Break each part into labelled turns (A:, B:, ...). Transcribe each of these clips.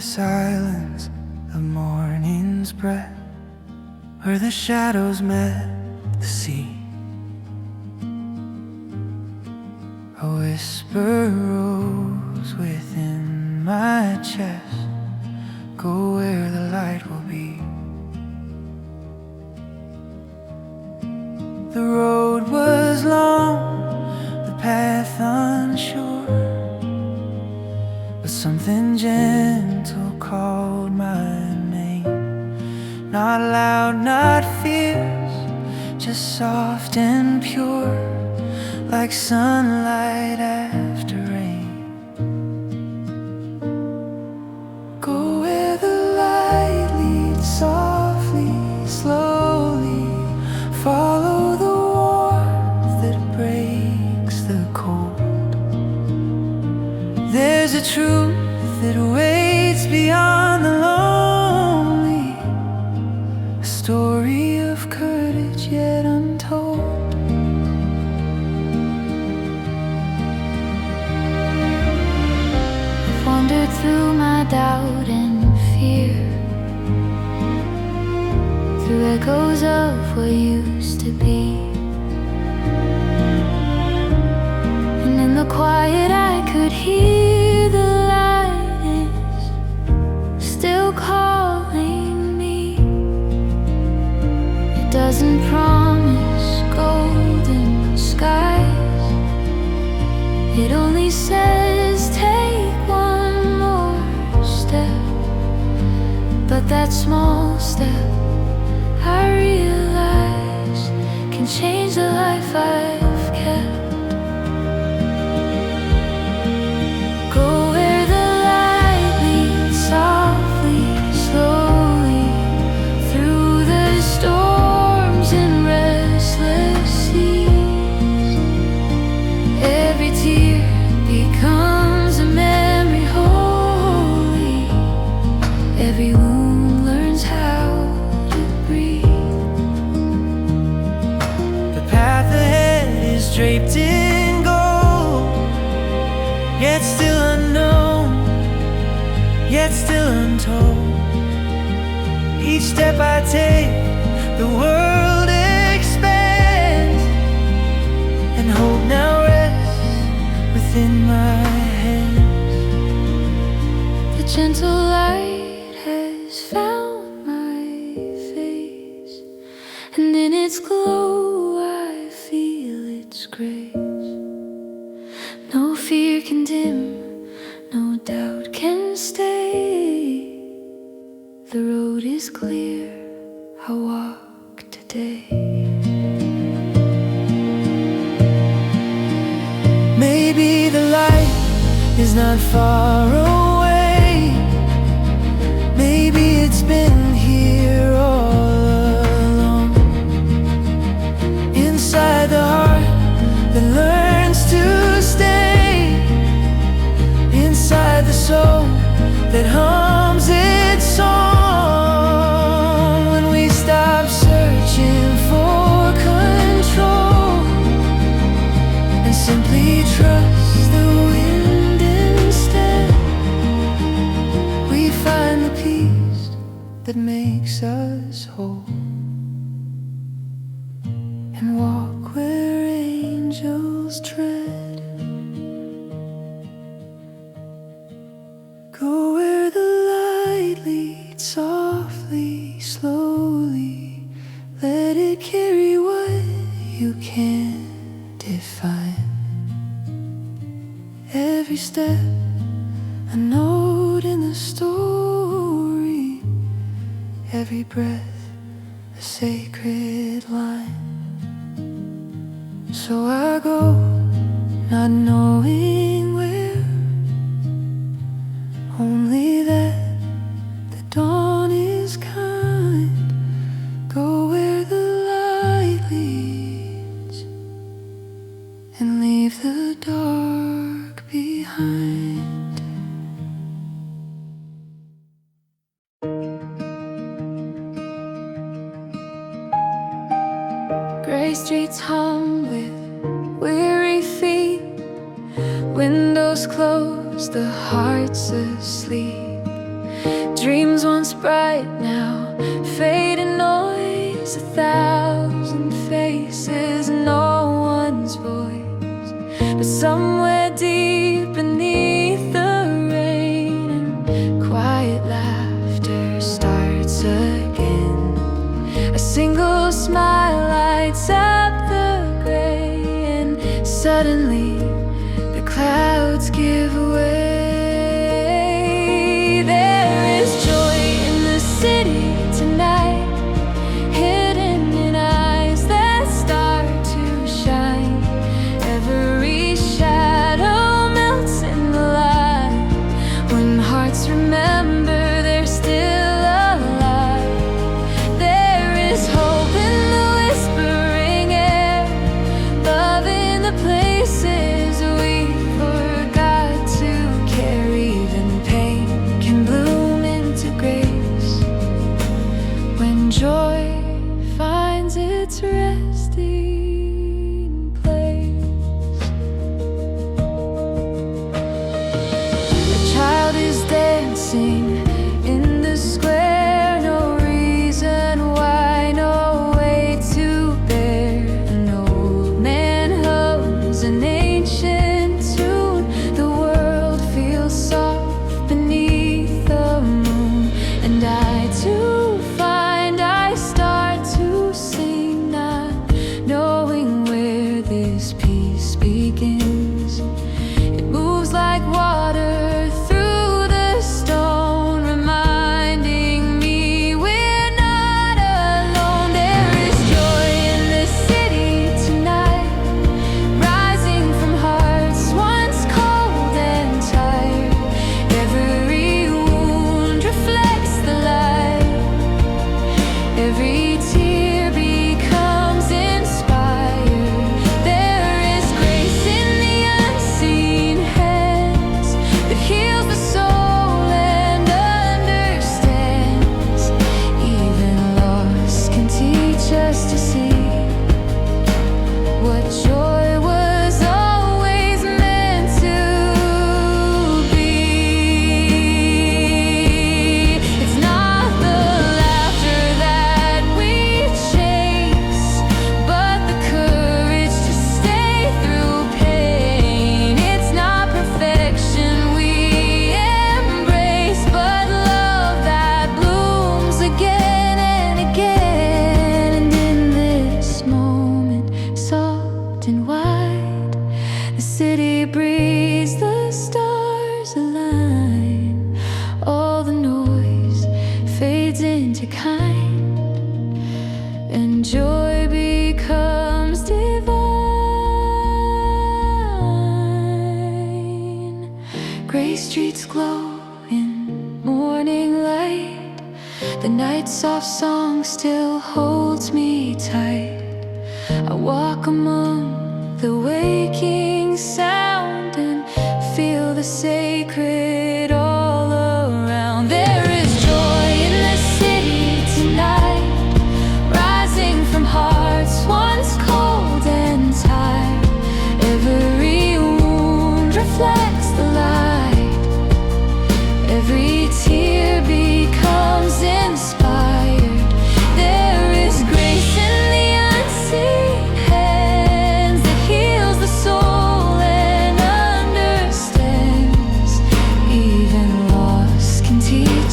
A: the silence of morning's breath, where the shadows met the sea. A whisper rose within my chest, go where the light will be. The road was long, the path unsure, but something gentle called my name. Not loud, not fierce, just soft and pure, like sunlight after rain. Go where the light leads softly, slowly, follow the warmth that breaks the cold. There's a truth that waits beyond the lonely, a story of courage yet untold. I've wandered through my doubt and fear, through echoes of what used to be. And in the quiet I could hear the light is still calling me. It doesn't promise golden skies, it only says take one more step. But that small step, I realize, can change the life I've kept. Go where the light leads softly, slowly, through the storms and restless seas. Every tear becomes a memory holy, every wound learns how to breathe. The path ahead is draped in gold, yet still unknown, yet still untold. Each step I take, the world expands, and hope now rests within my hands. The gentle light has found my face, and in its glow I feel its grace. No fear can dim, no doubt can stay. The road is clear, I walk today. Maybe the light is not far away, maybe it's been here all along, inside the heart that learns to stay, inside the soul that hums its song. When we stop searching for control and simply trust the wind instead, we find the peace that makes us whole, and walk where angels tread. Go where the light leads softly, slowly, let it carry what you can't define. Every step a note in the story, every breath a sacred line. So I go, not knowing where, only that the dawn is kind. Go where the light leads, and leave the dark behind. Gray streets hum with weary feet, windows closed, the heart's asleep. Dreams once bright now fade in noise, 1,000 faces, no one's voice. But somewhere deep beneath the rain, and quiet laughter starts again. A single smile lights up the gray, and suddenly the clouds give way.
B: Soft song still holds me tight. I walk among the waking sound and feel the sacred all around. There is joy in the city tonight, rising from hearts once cold and tired. Every wound reflects the light, every tear becomes inspired.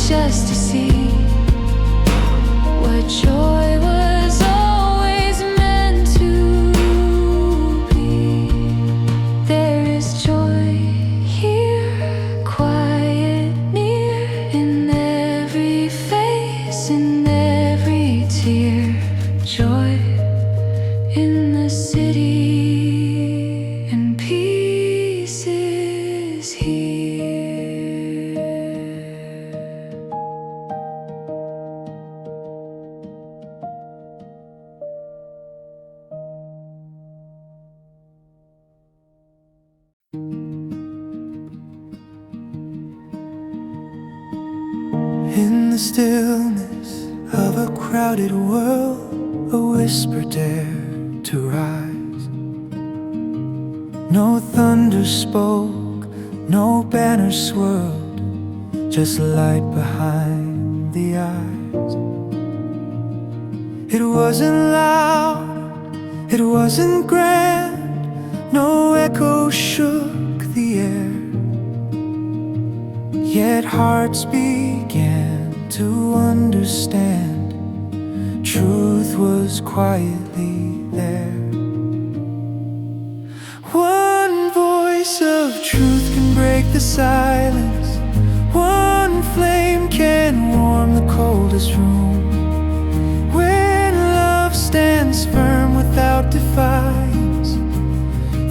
B: Just to see what joy was always meant to be. There is joy here, quiet, near, in every face, in every tear. Joy in the city, and peace is here.
A: In the stillness of a crowded world, a whisper dared to rise. No thunder spoke, no banner swirled, just light behind the eyes. It wasn't loud, it wasn't grand, no echo shook the air. Yet hearts began to understand, truth was quietly there. One voice of truth can break the silence. One flame can warm the coldest room. When love stands firm without defiance,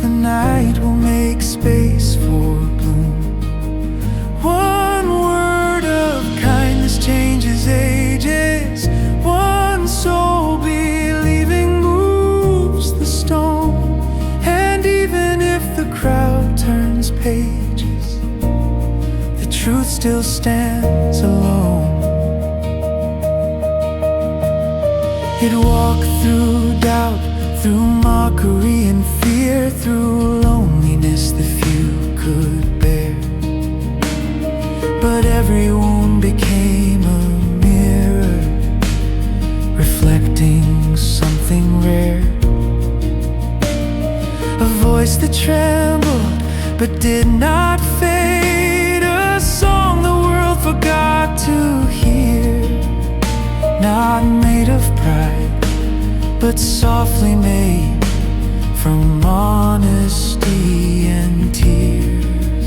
A: the night will make space for bloom. One word of kindness changes ages. One soul believing moves the stone. And even if the crowd turns pages, the truth still stands alone. It walked through doubt, through mockery and fear, through loneliness the few could bear. But every wound became a mirror, reflecting something rare. A voice that trembled but did not fade, a song the world forgot to hear. Not made of pride, but softly made from honesty and tears.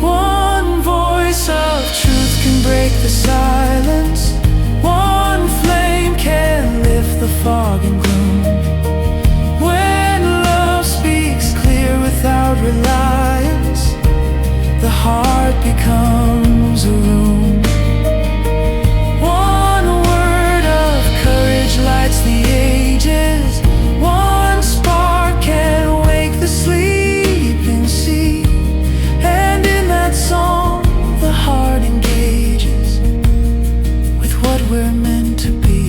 A: One voice of truth can break the silence. One flame can lift the fog and gloom. When love speaks clear without reliance, the heart becomes a room. One word of courage lights the ages. One spark can wake the sleeping sea. And in that song, the heart engages with what we're meant to be.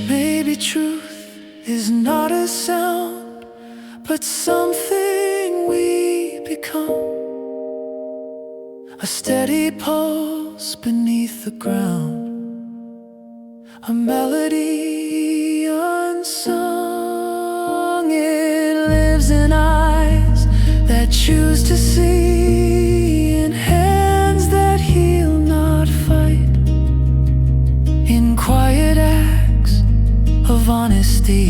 A: Maybe truth is not a sound, but something we become. A steady pulse beneath the ground, a melody unsung. It lives in eyes that choose to see, in hands that heal, not fight, in quiet acts of honesty.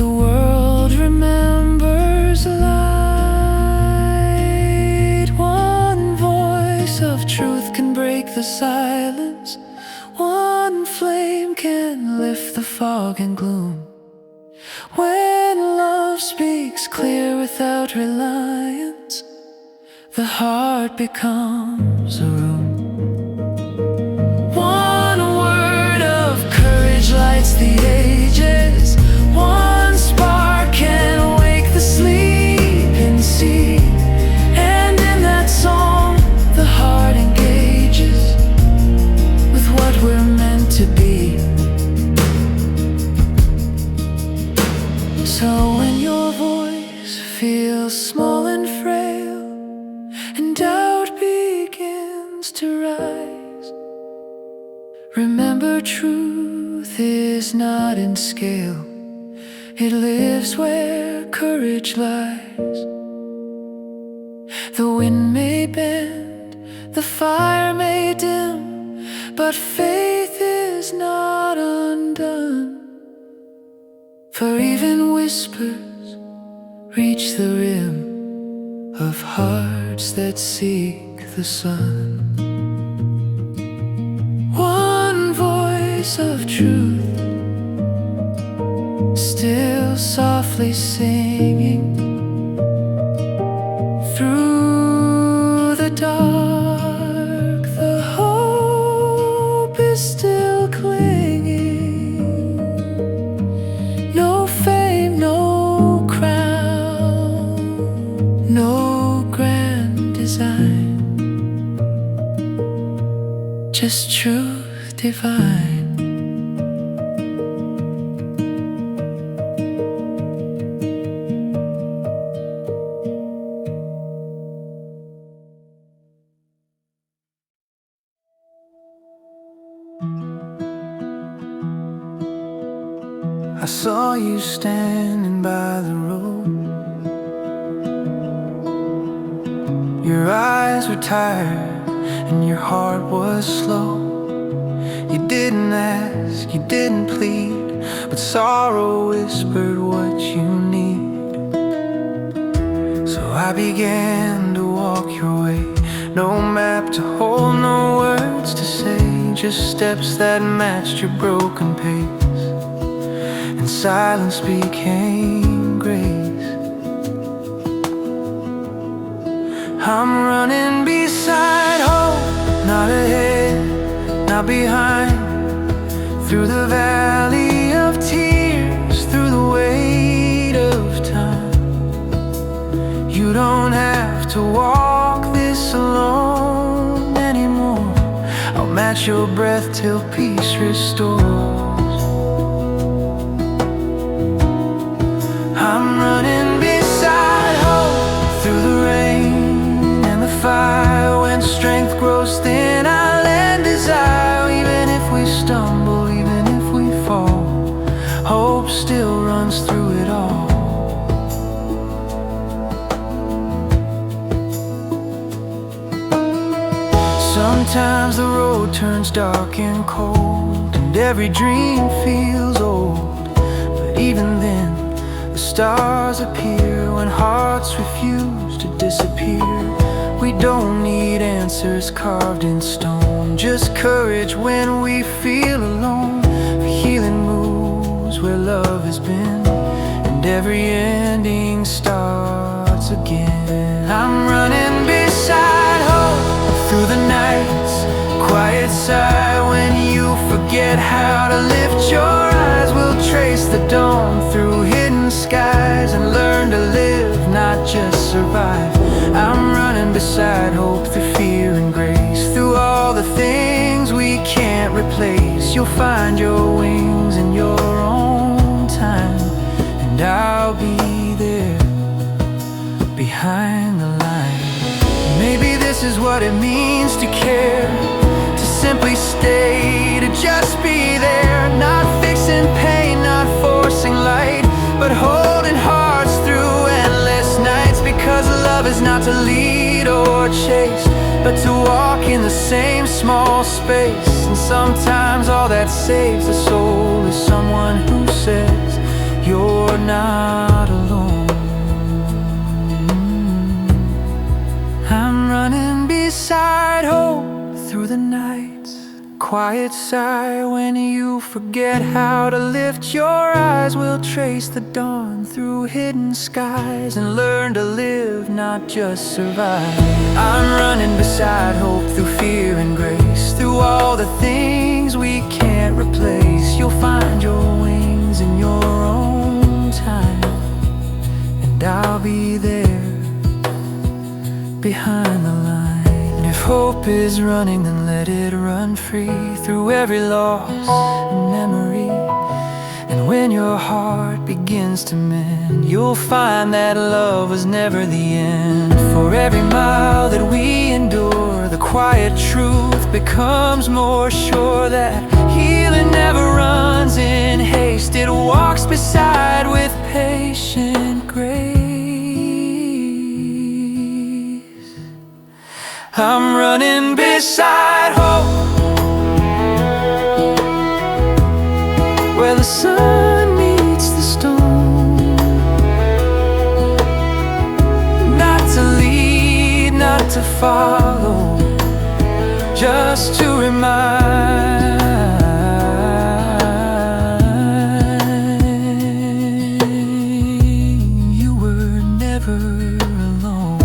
A: The world remembers light. One voice of truth can break the silence. One flame can lift the fog and gloom. When love speaks clear without reliance, the heart becomes a room. One word of courage lights the ages. One spark can wake the sleeping sea. And in that song, the heart engages with what we're meant to be. So when your voice feels small and frail, and doubt begins to rise, remember truth is not in scale. It lives where courage lies. The wind may bend, the fire may dim, but faith is not undone. For even whispers reach the rim of hearts that seek the sun. One voice of truth, still softly singing through the dark. The hope is still clinging. No fame, no crown, no grand design, just truth divine. I saw you standing by the road. Your eyes were tired and your heart was slow. You didn't ask, you didn't plead, but sorrow whispered what you need. So I began to walk your way. No map to hold, no words to say, just steps that matched your broken pace. And silence became grace. I'm running beside hope, not ahead, not behind. Through the valley of tears, through the weight of time. You don't have to walk this alone anymore. I'll match your breath till peace restores. I'm running beside hope, through the rain and the fire. When strength grows thin, I lend desire. Even if we stumble, even if we fall, hope still runs through it all. Sometimes the road turns dark and cold, and every dream feels old. But even then, the stars appear when hearts refuse to disappear. We don't need answers carved in stone, just courage when we feel alone. For healing moves where love has been, and every ending starts again. I'm running beside hope, through the night's quiet sigh. When you forget how to lift your eyes, we'll trace the dawn through hidden skies and learn to live, not just survive. I'm running beside hope, through fear and grace. Through all the things we can't replace, you'll find your wings in your own time. And I'll be there, behind the line. Maybe this is what it means to care, to simply stay, to just be there. Not fixing pain, not forcing light, but holding hearts through endless nights. Because love is not to lead or chase, but to walk in the same small space. And sometimes all that saves the soul is someone who says you're not alone. I'm running beside hope, through the night's quiet sigh. When you forget how to lift your eyes, we'll trace the dawn through hidden skies and learn to live, not just survive. I'm running beside hope, through fear and grace. Through all the things we can't replace, you'll find your wings in your own time. And I'll be there, behind the line. If hope is running, then let it run free, through every loss and memory. And when your heart begins to mend, you'll find that love was never the end. For every mile that we endure, the quiet truth becomes more sure that healing never runs in haste. It walks beside with patient grace. I'm running beside hope, where the sun meets the stone. Not to lead, not to follow, just to remind you were never alone.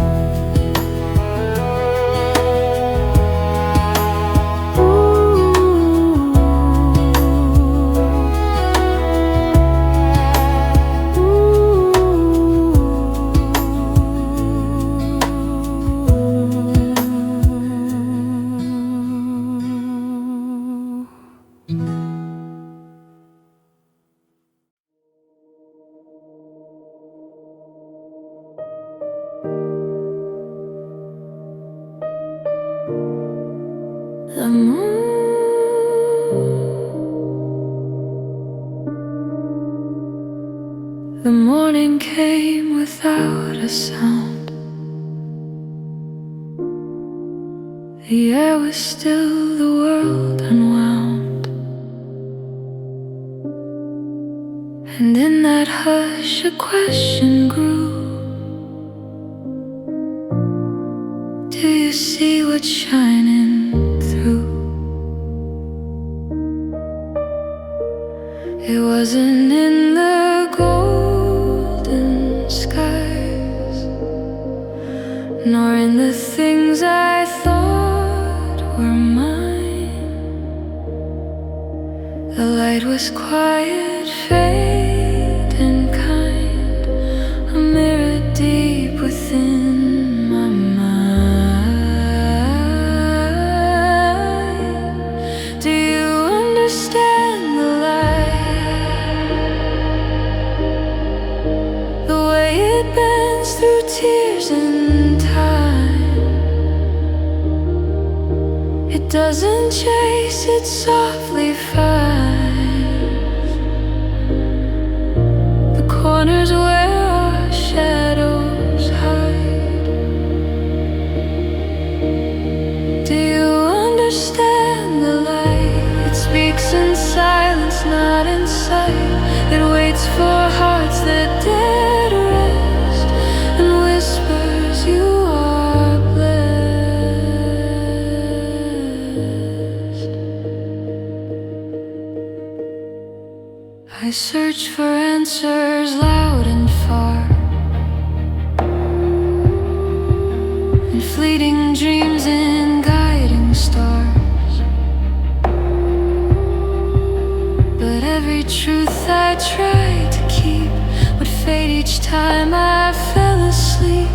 A: The morning came without a sound. The air was still, the world unwound. And in that hush a question grew. Do you see what's shining through? It wasn't in the golden skies, nor in the things I thought were mine. The light was quiet, faint and kind, a mirror deep within my mind. Do you understand the light? The way it bends through tears and time. It doesn't chase, it softly finds the corners where our shadows hide. Do you understand the light? It speaks in silence, not in sight. It waits for hearts that dare to rest, and whispers you are blessed. I search for answers loud and far, in fleeting dreams, in guiding stars. But every truth I tried to keep would fade each time I fell asleep.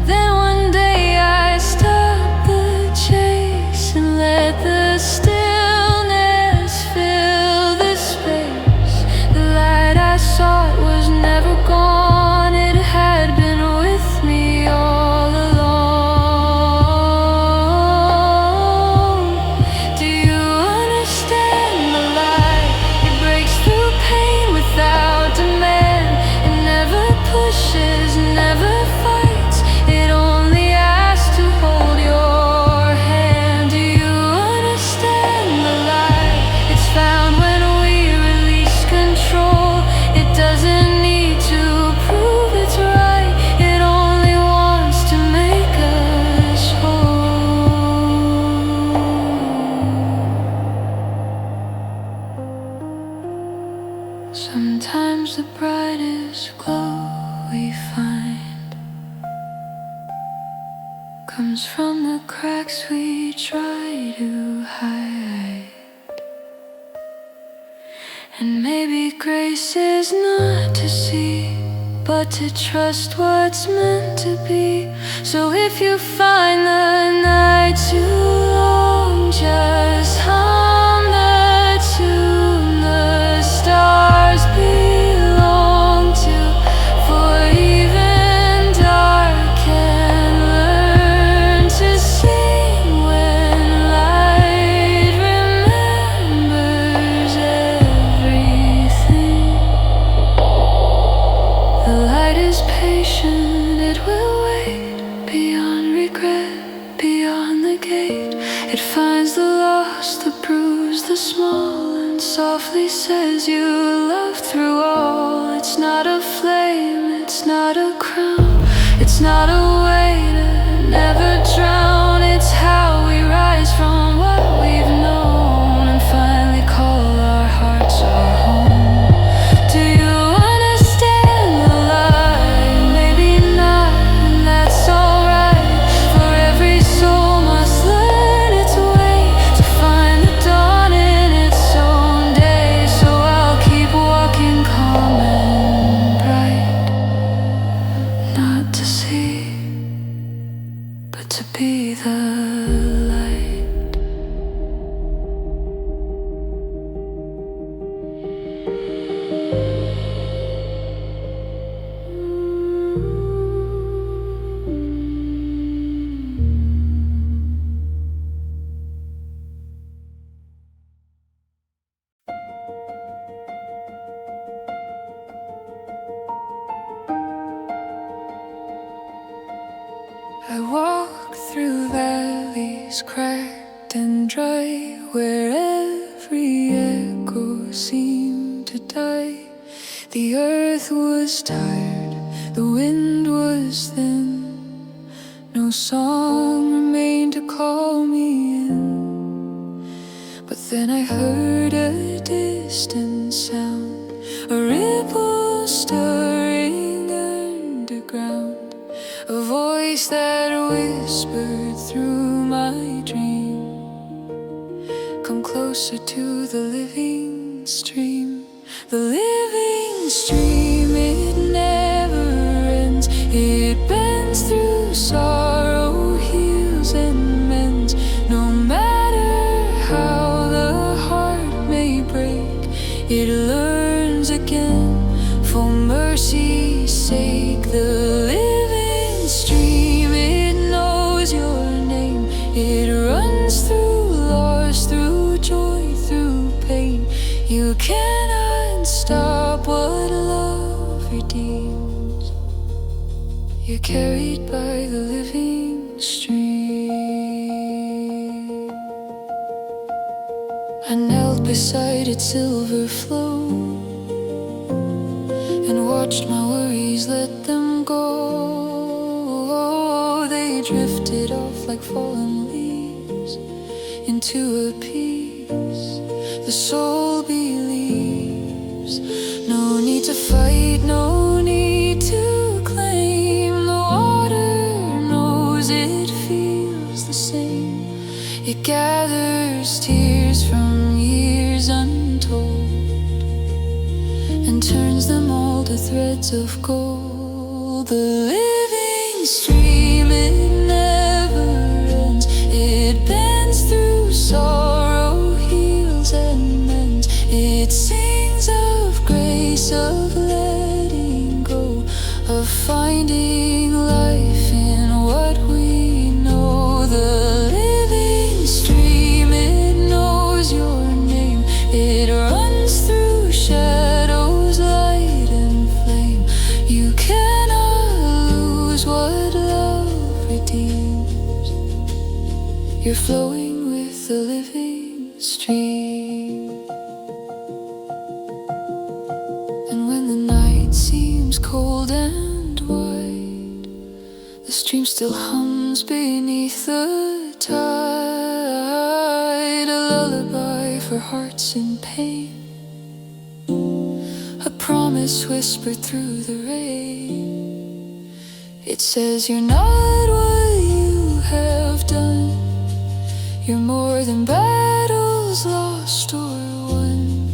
A: Then one day I stopped the chase and let the stillness fill the space. The light I sought was never gone, it had been with me all along. Do you understand the light? It breaks through pain without demand. It never pushes, never fights. It only asks to hold your hand. Do you understand the light? It's found when we release control. It doesn't need to prove it's right. It only wants to make us whole. Sometimes the brightest glow we find comes from the cracks we try to hide. And maybe grace is not to see, but to trust what's meant to be. So if you find the night too long, just hum the tune the stars belong to. For even dark can learn to sing when light remembers everything. The light is patient, it will wait beyond regret, beyond the gate. It finds the lost, the bruised, the small, and softly says you love through all. It's not a flame, it's not a crown, it's not a way to never drown. It's how we rise from what we've known and finally call our hearts our home. Do you understand the light? Maybe not, and that's alright. For every soul must learn its way to find the dawn in its own day. So I'll keep walking calm and bright, not to see was cracked and dry, where every echo seemed to die. The earth was tired, the wind was thin, no song remained to call me in. But then I heard a distant sound, a ripple stirring underground, a voice that whispered through my dream, come closer to the living stream. The living stream, it never ends. It bends through sorrow, heals and mends. No matter how the heart may break, it learns again for mercy's sake. The living stream, it knows your name. It runs through loss, through joy, through pain. You cannot stop what love redeems. You're carried by the living stream. I knelt beside its silver flow and watched my worries let them go. They drifted off like fallen leaves into a peace the soul believes. No need to fight, no need to claim. The water knows it feels the same. It gathers tears from years untold and turns them all to threads of gold. The living stream, it never ends. It bends through sorrow, heals and mends. It sings of grace, of letting go, of finding life in what we know. The living stream, it knows your name. It runs through shadows, light and flame. You cannot lose what love redeems. You're flowing with the living stream. And when the night seems cold and wide, the stream still hums beneath the tide. A lullaby for hearts in pain, a promise whispered through the rain. It says you're not what you have done. You're more than battles lost or won.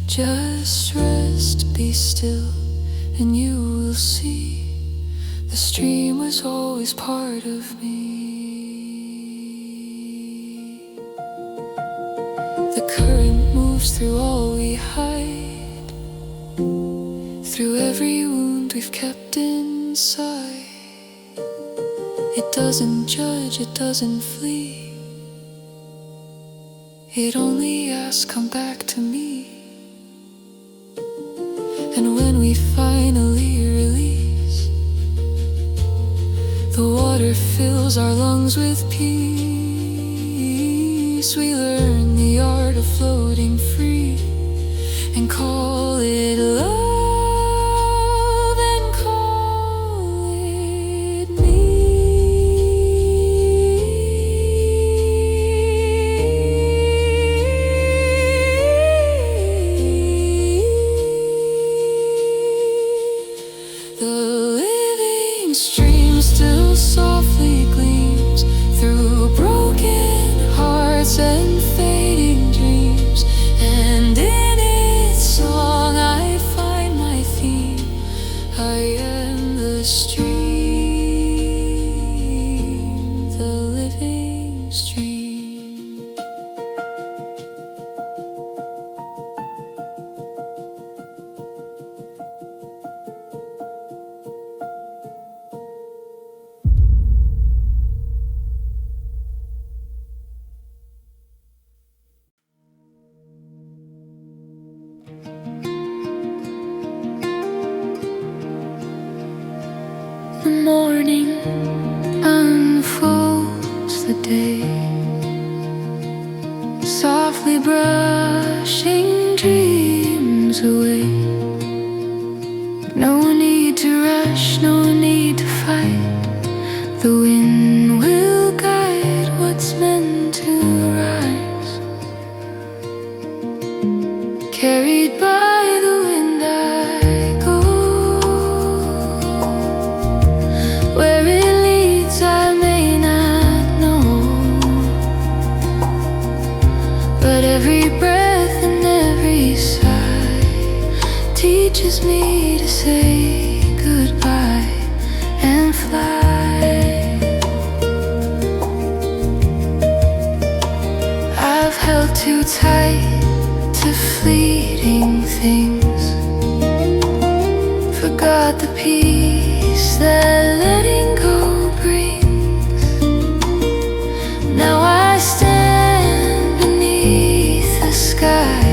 A: Just rest, be still, and you will see the stream was always part of me. The current moves through all we hide, through every wound we've kept inside. It doesn't judge, it doesn't flee. It only asks, come back to me. And when we finally release, the water fills our lungs with peace. We learn the art of floating free and call it love and call it me. The living stream still softly gleams through broken hearts and fading dreams. And in its song I find my theme. I am the stream, the living stream. The morning unfolds the day.
B: softly brushing dreams away. No need to rush, no need to fight. The wind will guide what's meant to rise. Carried by the wind I go. Where it leads I may not know, but every breath and every sigh teaches me to say goodbye and fly. I've held too tight to fleeting things, forgot the peace that letting go brings. Now I stand beneath the sky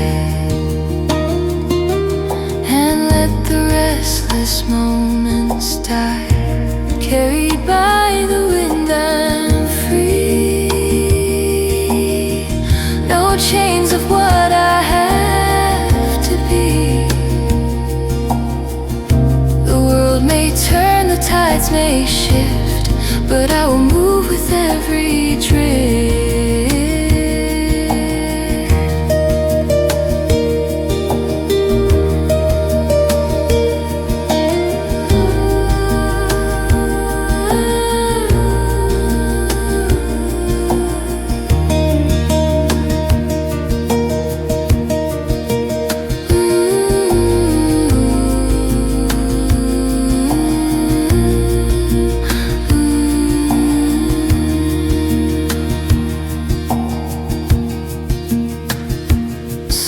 B: and let the restless moments die. Carried by the wind I'm free. No chains of what I have to be. The world may turn, the tides may shift, but I will move with every drift.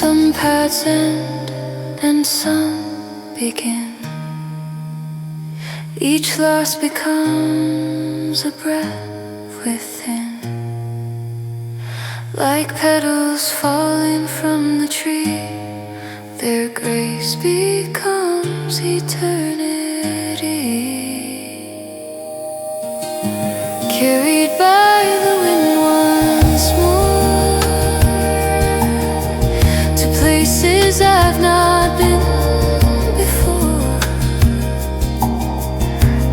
B: Some paths end and some begin. Each loss becomes a breath within, like petals falling from the tree. Their grace becomes eternity. Carried by the wind once more, to places I've not been before.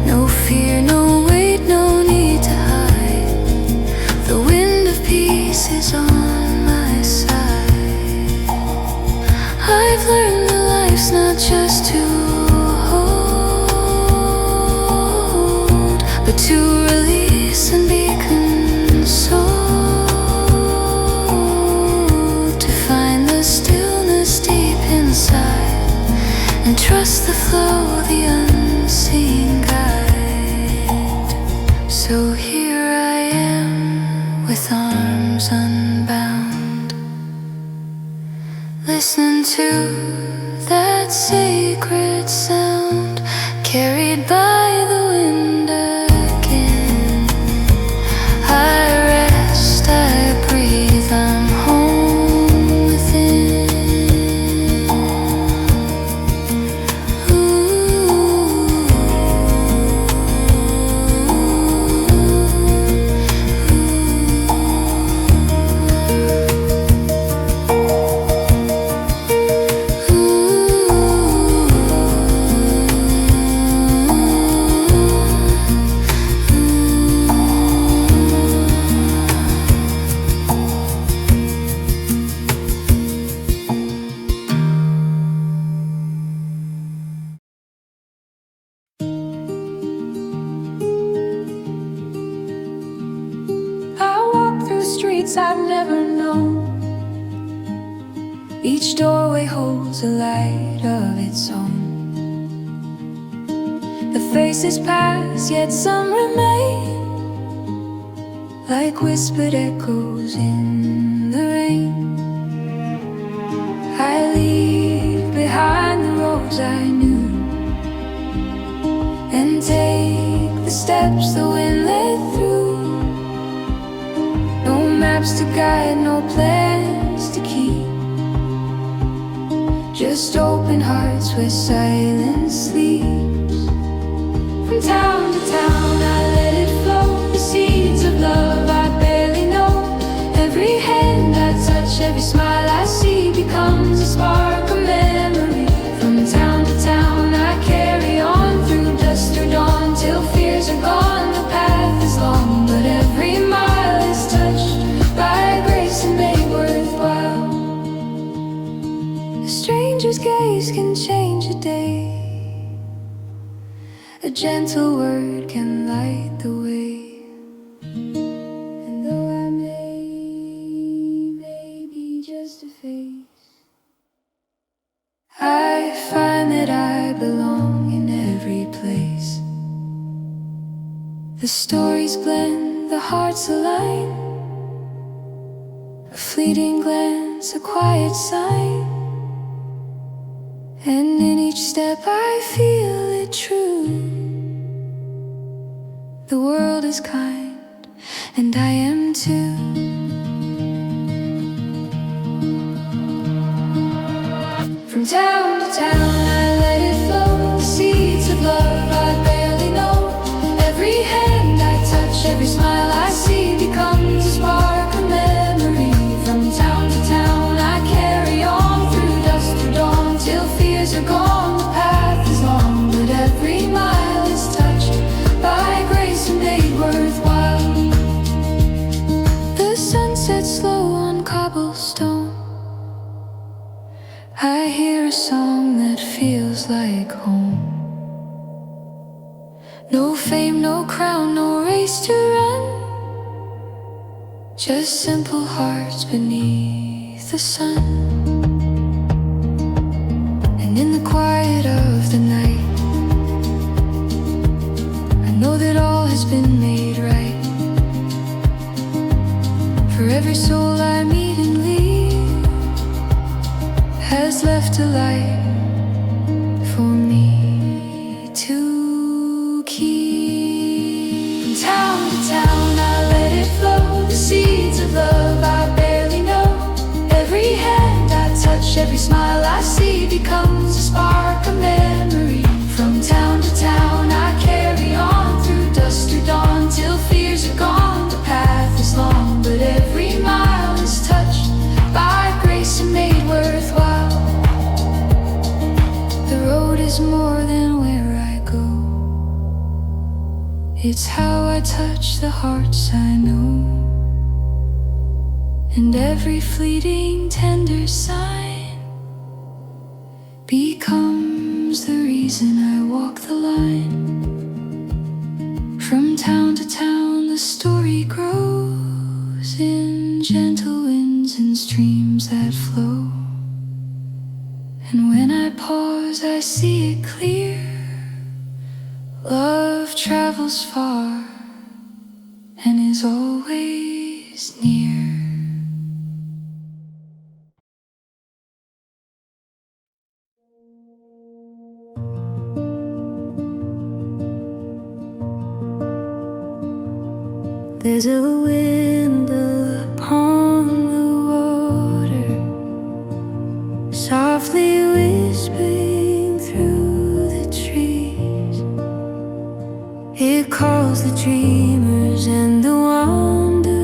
B: No fear, no weight, no need to hide. The wind of peace is on my side. I've learned that life's not just to hold, but to release and be consoled. To find the stillness deep inside and trust the flow, the unseen guide. So here I am with arms unbound, listening to that sacred sound. Carried by the wind again, I rest, I breathe, I'm home within. Streets I've never known. Each doorway holds a light of its own. The faces pass, yet some remain, like whispered echoes in the rain. I leave behind the roads I knew and take the steps the wind led through. No maps to guide, no plans to keep, just open hearts where silence sleeps. From town to town I let it flow, the seeds of love I barely know. Every hand I touch, every smile A stranger's gaze can change a day. A gentle word can light the way. And though I may be just a face, I find that I belong in every place. The stories blend, the hearts align. A fleeting glance, a quiet sign. And in each step I feel it true. The world is kind, and I am too. From town to town I let it flow. The seeds of love I barely know. Every hand I touch, every smile I see becomes a spark of memory. From town to town I carry on through dusk to dawn till fears are gone. The path is long, but every mile is touched by grace and made worthwhile. The sun sets slow on cobblestone. I hear a song that feels like home. No fame, no crown, no race to run. Just simple hearts beneath the sun. And in the quiet of the night, I know that all has been made right. For every soul I meet and leave has left a light for me to keep. From town to town I let it flow. The seeds of love I barely know. Every hand I touch, every smile I see becomes a spark of memory. From town to town I carry on through dusk to dawn till fears are gone. The path is long, but every mile is touched by grace and made worthwhile. The road is more than where I go. It's how I touch the hearts I know. And every fleeting tender sign becomes the reason I walk the line. From town to town the story grows in gentle winds and streams that flow. And when I pause I see it clear. Love travels far and is always near. There's a wind upon the water, softly whispering through the trees. It calls the dreamers and the wanderers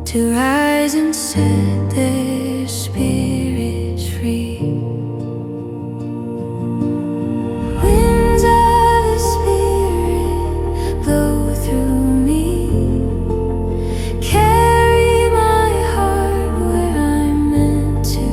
B: to rise and set their spirits free. Winds of the Spirit blow through me, carry my heart where I'm meant to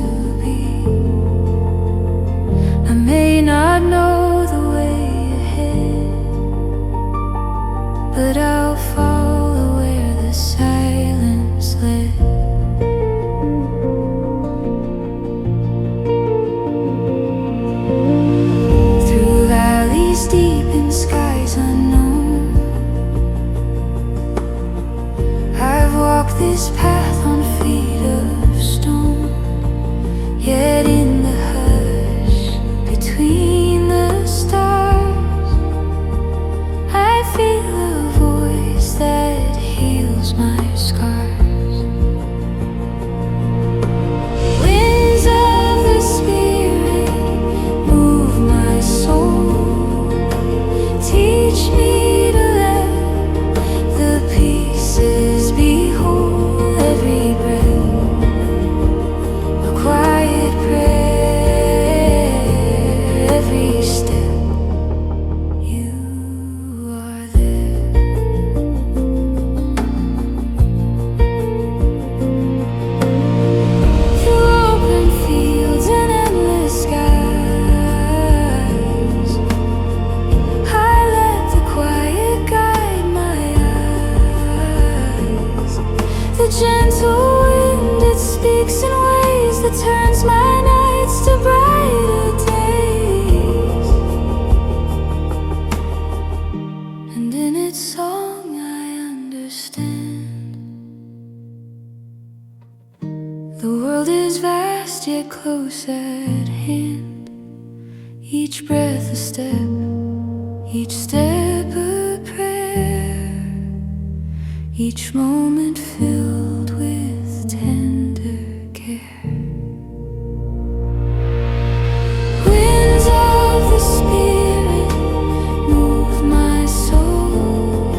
B: turns my nights to brighter days, and in its song I understand. The world is vast yet close at hand, each breath a step, each step a prayer, each moment filled with tender care. Winds of the Spirit move my soul,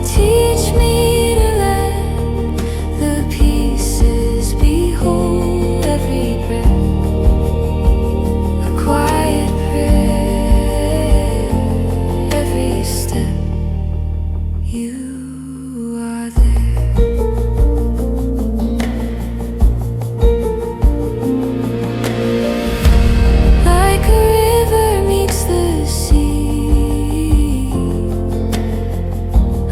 B: teach me to let the pieces be whole. Every breath a quiet prayer, every step you are there. Like a river meets the sea,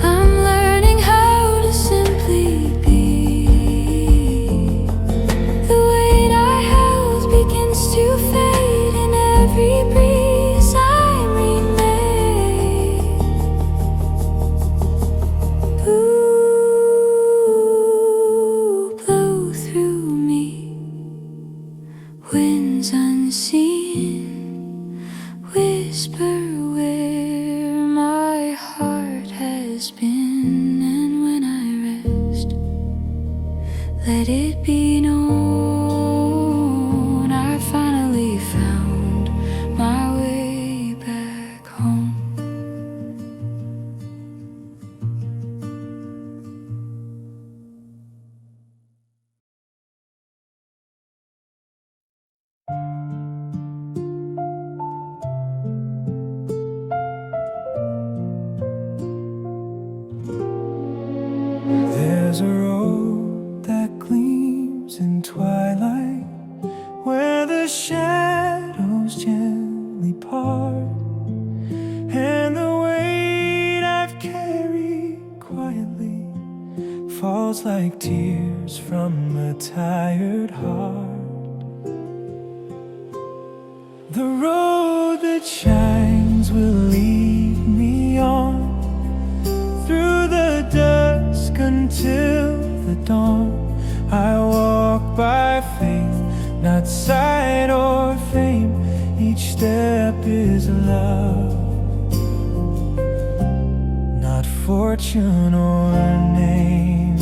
B: I'm learning how to simply be. The weight I held begins to fade, in every breeze I'm remade. Ooh, blow through me, winds unseen, whisper where my heart has been, and when I rest, let it be known I finally found my way back home.
A: There's a road that gleams in twilight, where the shadows gently part, and the weight I've carried quietly falls like tears from a tired heart. The road that shines will lead me on through the dusk until the dawn. I walk by faith, not sight or fame. Each step is love, not fortune or name.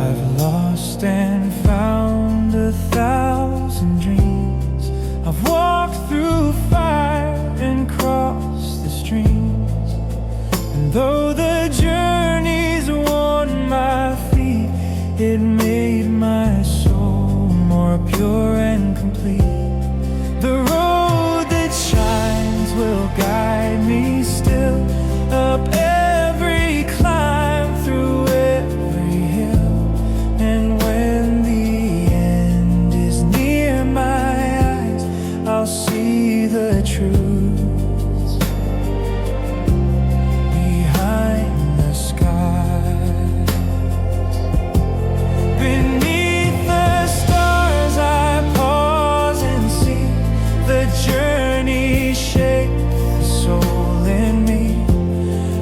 A: I've lost and found 1,000 dreams. I've walked through fire and crossed the streams, and though the journey's worn my feet, it made my soul more pure and complete. The road that shines will guide me still, up every climb, through every hill, and when the end is near my eyes, I'll see the truth behind the skies. Beneath the stars I pause and see the journey shape the soul in me.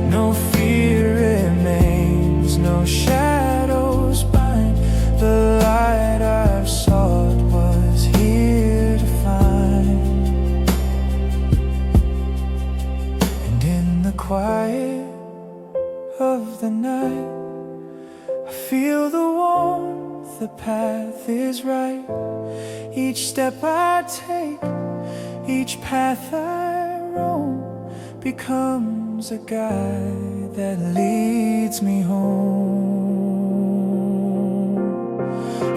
A: No fear remains, no shadows bind. The light I've sought was here to find. And in the quiet of the night, I feel the warmth, the path is right. Each step I take, each path I roam, becomes a guide that leads me home.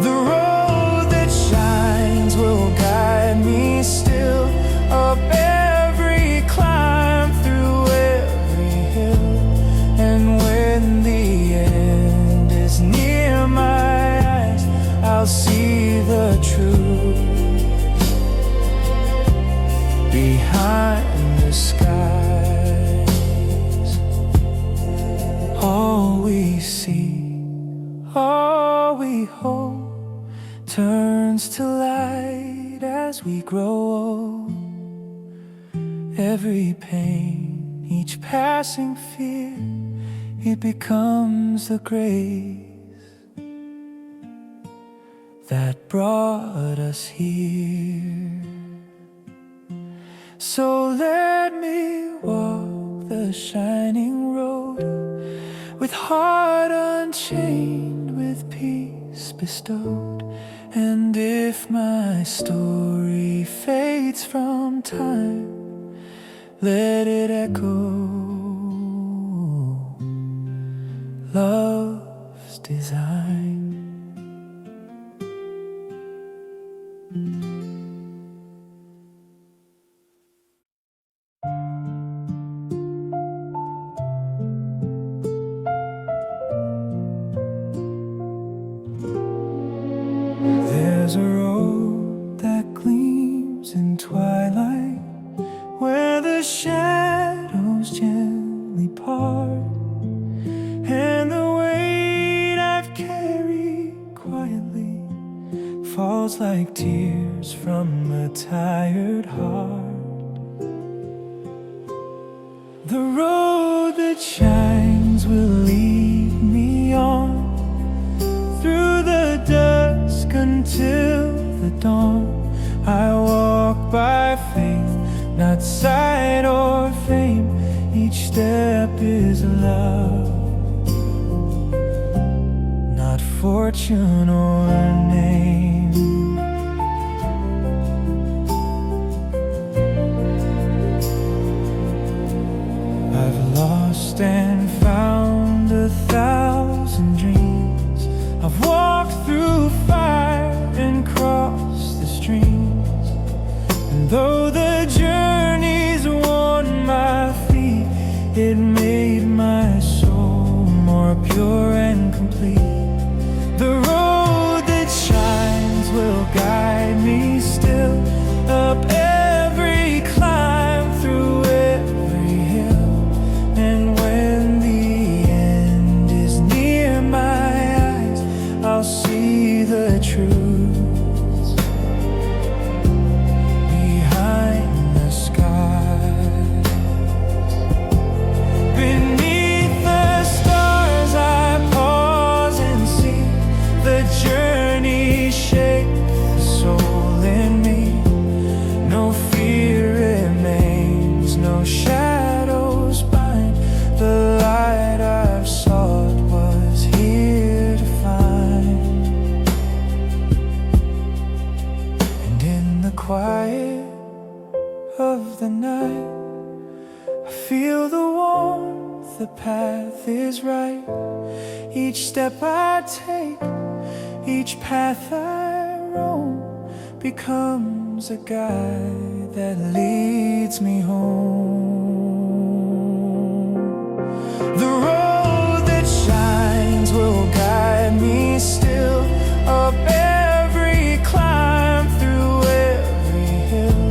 A: The road that shines will guide me still, up every climb, through every hill, and when the end is near my eyes, I'll see the truth behind the skies. see, all we hold, turns to light as we grow old. Every pain, each passing fear, it becomes the grace that brought us here. So let me walk the shining road, with heart unchained, with peace bestowed. And if my story fades from time, let it echo love's design. There's a road that gleams in twilight, where the shadows gently part, and the weight I've carried quietly falls like tears from a tired heart. The road that shines will lead me on through the dusk until the dawn. I walk by faith, not sight or fame. Each step is love, not fortune or name. I've lost and found 1,000 dreams. I've walked through fire and crossed the streams, and though the journey's worn my feet, it made my soul more pure and complete. The road that shines will guide me still, up every climb, through every hill. And when the end is near my eyes, I'll see the truth behind the skies. Beneath the stars I pause and see the journey shape the soul in me. No fear remains, no shadows bind. The light I've sought was here to find. And in the quiet of the night, I feel the warmth, the path is right. Each step I take, each path I roam, becomes a guide that leads me home. The road that shines will guide me still, up every climb, through every hill.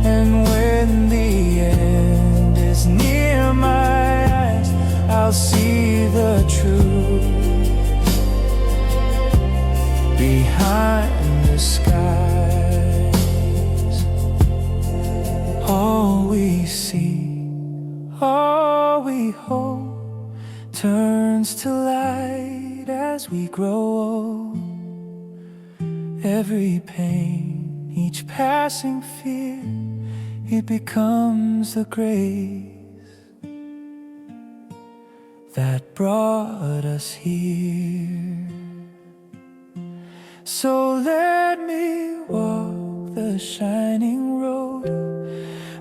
A: And when the end is near my eyes, I'll see the truth behind the skies. All we see, all we hold, turns to light as we grow old. Every pain, each passing fear, it becomes the grace that brought us here. So let me walk the shining road,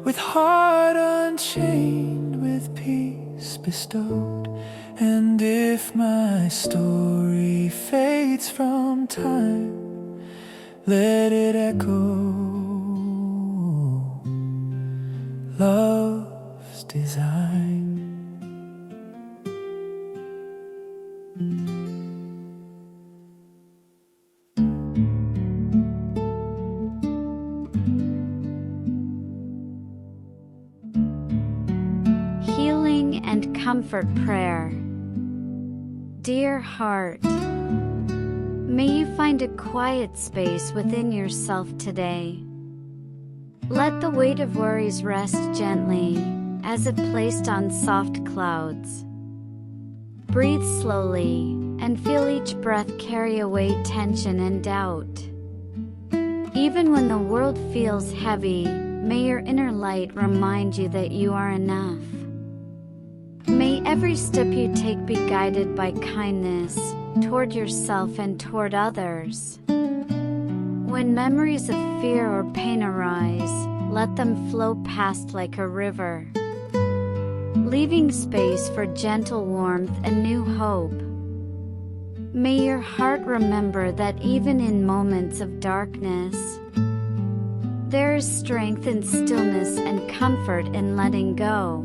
A: with heart unchained, with peace bestowed. And if my story fades from time, let it echo love's design.
C: Healing and Comfort Prayer. Dear heart, may you find a quiet space within yourself today. Let the weight of worries rest gently, as if placed on soft clouds. Breathe slowly, and feel each breath carry away tension and doubt. Even when the world feels heavy, may your inner light remind you that you are enough. May every step you take be guided by kindness, toward yourself and toward others. When memories of fear or pain arise, let them flow past like a river, leaving space for gentle warmth and new hope. May your heart remember that even in moments of darkness, there is strength in stillness and comfort in letting go.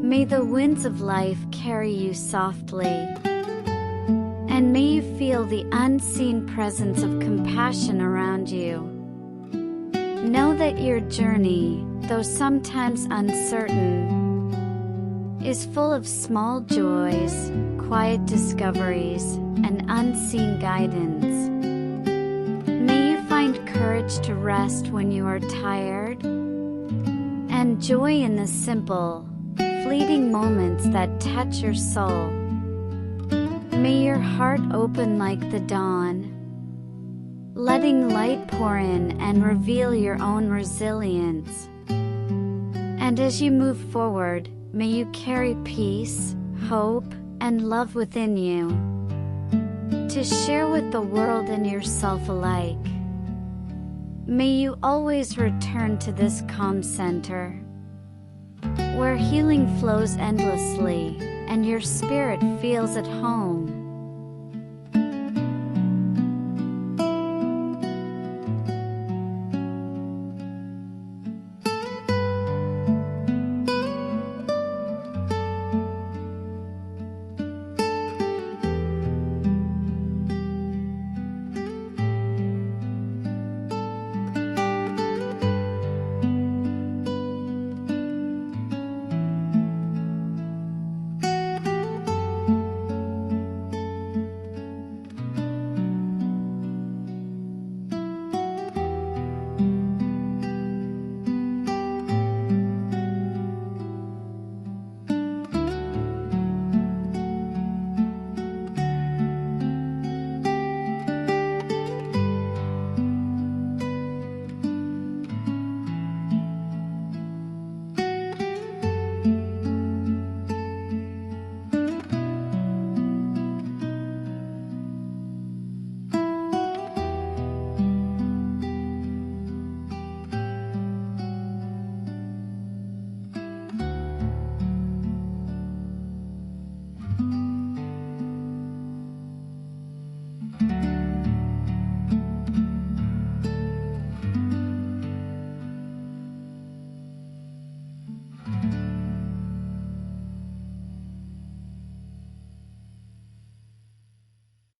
C: May the winds of life carry you softly, and may you feel the unseen presence of compassion around you. Know that your journey, though sometimes uncertain, is full of small joys, quiet discoveries, and unseen guidance. May you find courage to rest when you are tired, and joy in the simple, fleeting moments that touch your soul. May your heart open like the dawn, letting light pour in and reveal your own resilience. And as you move forward, may you carry peace, hope, and love within you, to share with the world and yourself alike. May you always return to this calm center, where healing flows endlessly and your spirit feels at home.